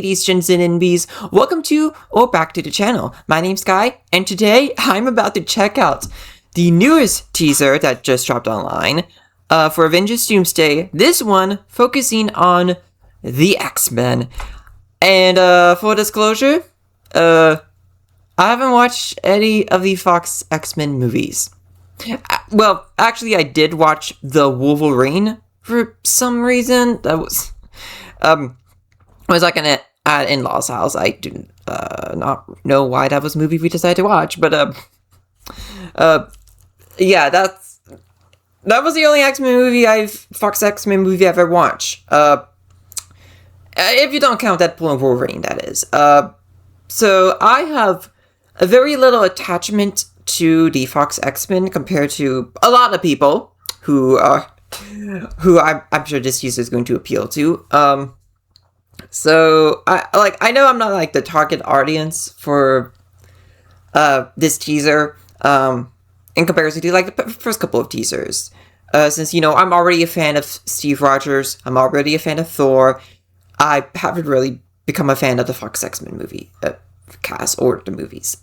ladies, gents, and NBs. Welcome to or back to the channel. My name's Sky, and today I'm about to check out the newest teaser that just dropped online for Avengers Doomsday. This one focusing on the X-Men. And full disclosure, I haven't watched any of the Fox X-Men movies. Well, actually, I did watch the Wolverine for some reason. That was like at in-laws' house. I do not know why that was a movie we decided to watch, but yeah, that was the only Fox X-Men movie I've ever watched. If you don't count Deadpool and Wolverine, that is. So I have a very little attachment to the Fox X-Men compared to a lot of people who I'm sure this teaser is going to appeal to. So I know I'm not like the target audience for this teaser in comparison to like the first couple of teasers. Since I'm already a fan of Steve Rogers, I'm already a fan of Thor. I haven't really become a fan of the Fox X-Men movie cast or the movies.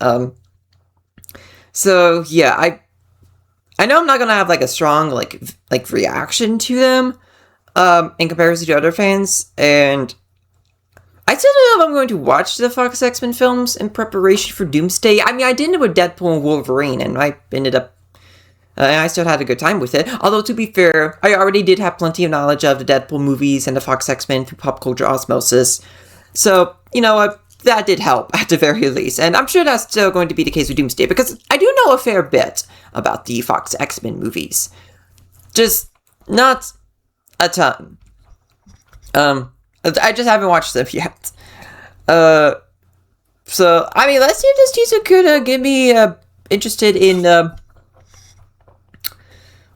So yeah, I know I'm not gonna have like a strong like reaction to them in comparison to other fans, and I still don't know if I'm going to watch the Fox X-Men films in preparation for Doomsday. I mean, I did it with Deadpool and Wolverine, and I ended up and I still had a good time with it. Although, to be fair, I already did have plenty of knowledge of the Deadpool movies and the Fox X-Men through pop culture osmosis. So, you know what? That did help, at the very least. And I'm sure that's still going to be the case with Doomsday, because I do know a fair bit about the Fox X-Men movies. Just not a ton. I just haven't watched them yet. So, I mean, let's see if this teaser could get me interested in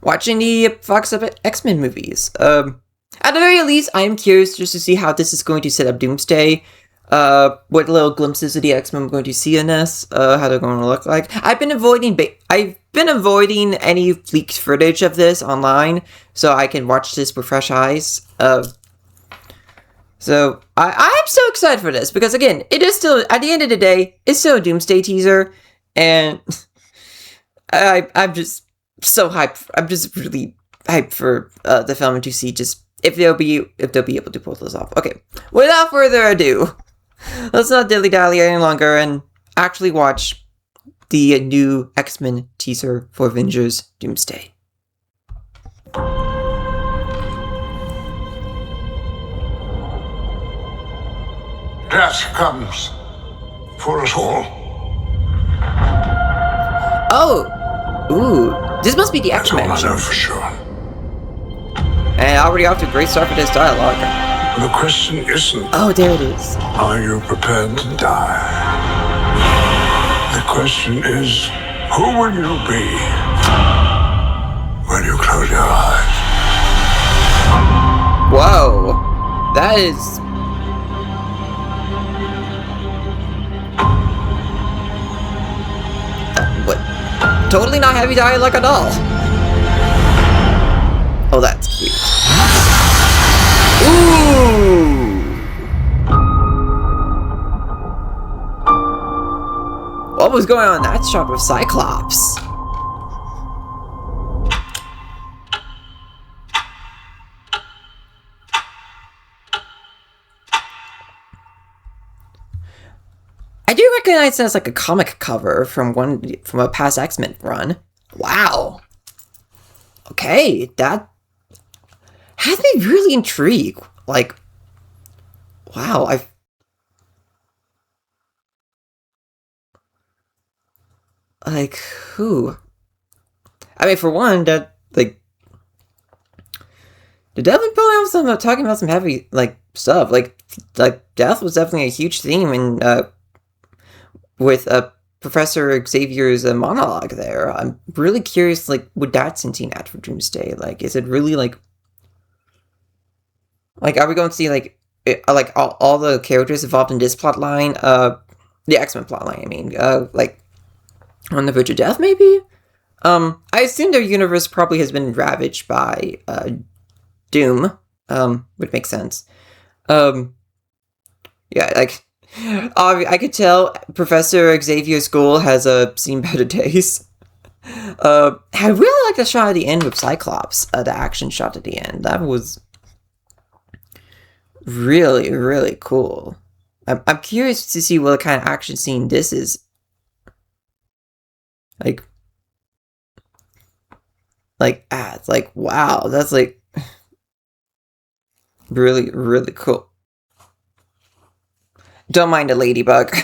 watching the Fox X-Men movies. At the very least, I am curious just to see how this is going to set up Doomsday. What little glimpses of the X-Men we're going to see in this, how they're going to look like. I've been avoiding any leaked footage of this online, so I can watch this with fresh eyes. So I'm so excited for this, because again, it is still, at the end of the day, it's still a Doomsday teaser, and I'm just so hyped. I'm just really hyped for the film and to see just if they'll be able to pull this off. Okay, without further ado, let's not dilly-dally any longer and actually watch the new X-Men teaser for Avengers Doomsday. Death comes for us all. Oh! Ooh, this must be the X-Men. That's all I know for sure. And already off to a great start for this dialogue. The question isn't... Oh, there it is. Are you prepared to die? The question is, who will you be when you close your eyes? Whoa. That is... What? Totally not heavy dialogue at all. Oh, that's cute. Ooh! What was going on in that shot with Cyclops? I do recognize that as like a comic cover from a past X-Men run. Wow. Okay, that has me really intrigued. Like, wow, who? I mean, for one, that, like, the Devlin probably was talking about some heavy, like, stuff. Like, death was definitely a huge theme in, with, Professor Xavier's monologue there. I'm really curious, like, what that's hinting at for Doomsday. Like, is it really, like, are we going to see, like all the characters involved in this plot line, the X-Men plot line, I mean, like, on the verge of death, maybe? I assume their universe probably has been ravaged by, Doom, would make sense. Yeah, like I could tell Professor Xavier's school has seen better days. I really like the shot at the end with Cyclops. The action shot at the end. That was really, really cool. I'm curious to see what kind of action scene this is. Like, it's like, wow, that's like really, really cool. Don't mind the ladybug.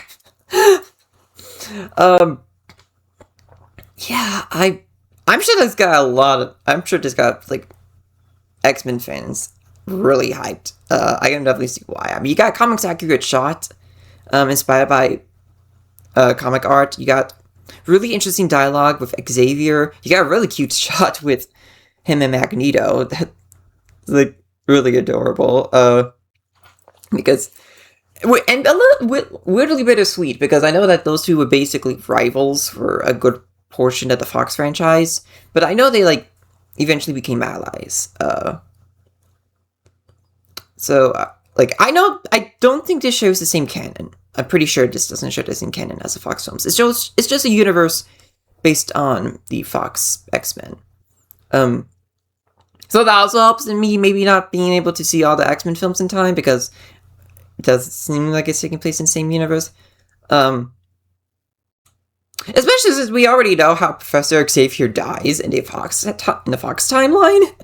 Yeah, I'm sure this got I'm sure this got like X-Men fans really hyped. I can definitely see why. I mean, you got comics accurate shot, inspired by comic art. You got really interesting dialogue with Xavier. You got a really cute shot with him and Magneto. That's like really adorable. Because and a little weirdly bittersweet because I know that those two were basically rivals for a good portion of the Fox franchise, but I know they like eventually became allies. Like I don't think this shows the same canon. I'm pretty sure this doesn't show the same canon as the Fox films. It's just a universe based on the Fox X-Men. So that also helps in me maybe not being able to see all the X-Men films in time because it doesn't seem like it's taking place in the same universe. Especially since we already know how Professor Xavier dies in the Fox timeline.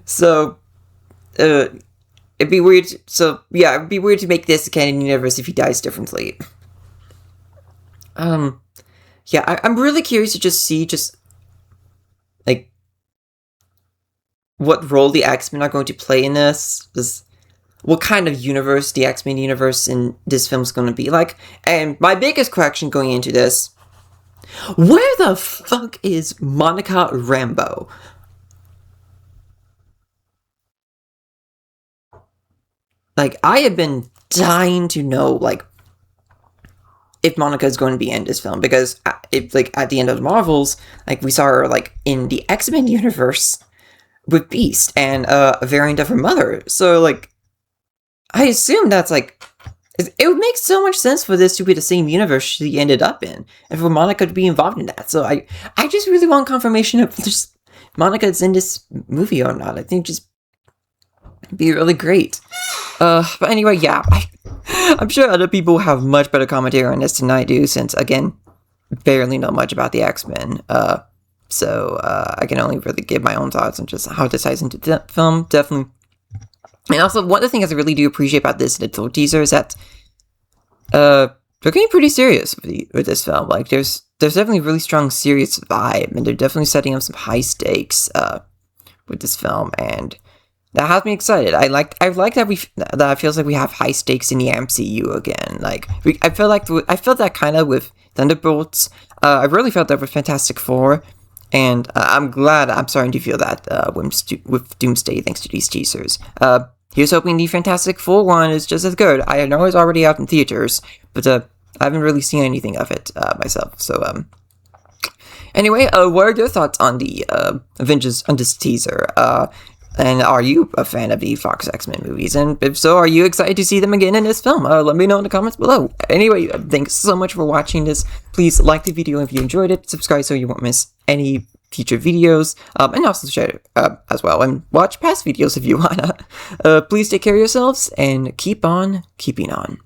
So, it'd be weird. So, yeah, it'd be weird to make this a canon universe if he dies differently. Yeah, I'm really curious to just see like what role the X-Men are going to play in this. What kind of universe the X-Men universe in this film is going to be like. And my biggest question going into this, where the fuck is Monica Rambeau? Like, I have been dying to know, like, if Monica is going to be in this film, because like at the end of the Marvels, like we saw her like in the X-Men universe with Beast and a variant of her mother. So like, I assume that's like, it would make so much sense for this to be the same universe she ended up in, and for Monica to be involved in that. So I just really want confirmation of just Monica's in this movie or not. I think just be really great. But anyway, yeah, I'm sure other people have much better commentary on this than I do, since again, barely know much about the X-Men. So I can only really give my own thoughts on just how this ties into the film. Definitely. And also, one of the things I really do appreciate about this little teaser is that they're getting pretty serious with this film. Like, there's definitely a really strong serious vibe, and they're definitely setting up some high stakes with this film, and that has me excited. I like that that it feels like we have high stakes in the MCU again. Like, I felt that kind of with Thunderbolts. I really felt that with Fantastic Four. And I'm glad I'm starting to feel that with Doomsday thanks to these teasers. Here's hoping the Fantastic Four one is just as good. I know it's already out in theaters, but I haven't really seen anything of it myself. So anyway, what are your thoughts on the Avengers on this teaser? And are you a fan of the Fox X-Men movies? And if so, are you excited to see them again in this film? Let me know in the comments below. Anyway, thanks so much for watching this. Please like the video if you enjoyed it. Subscribe so you won't miss any future videos. And also share it as well. And watch past videos if you wanna. Please take care of yourselves and keep on keeping on.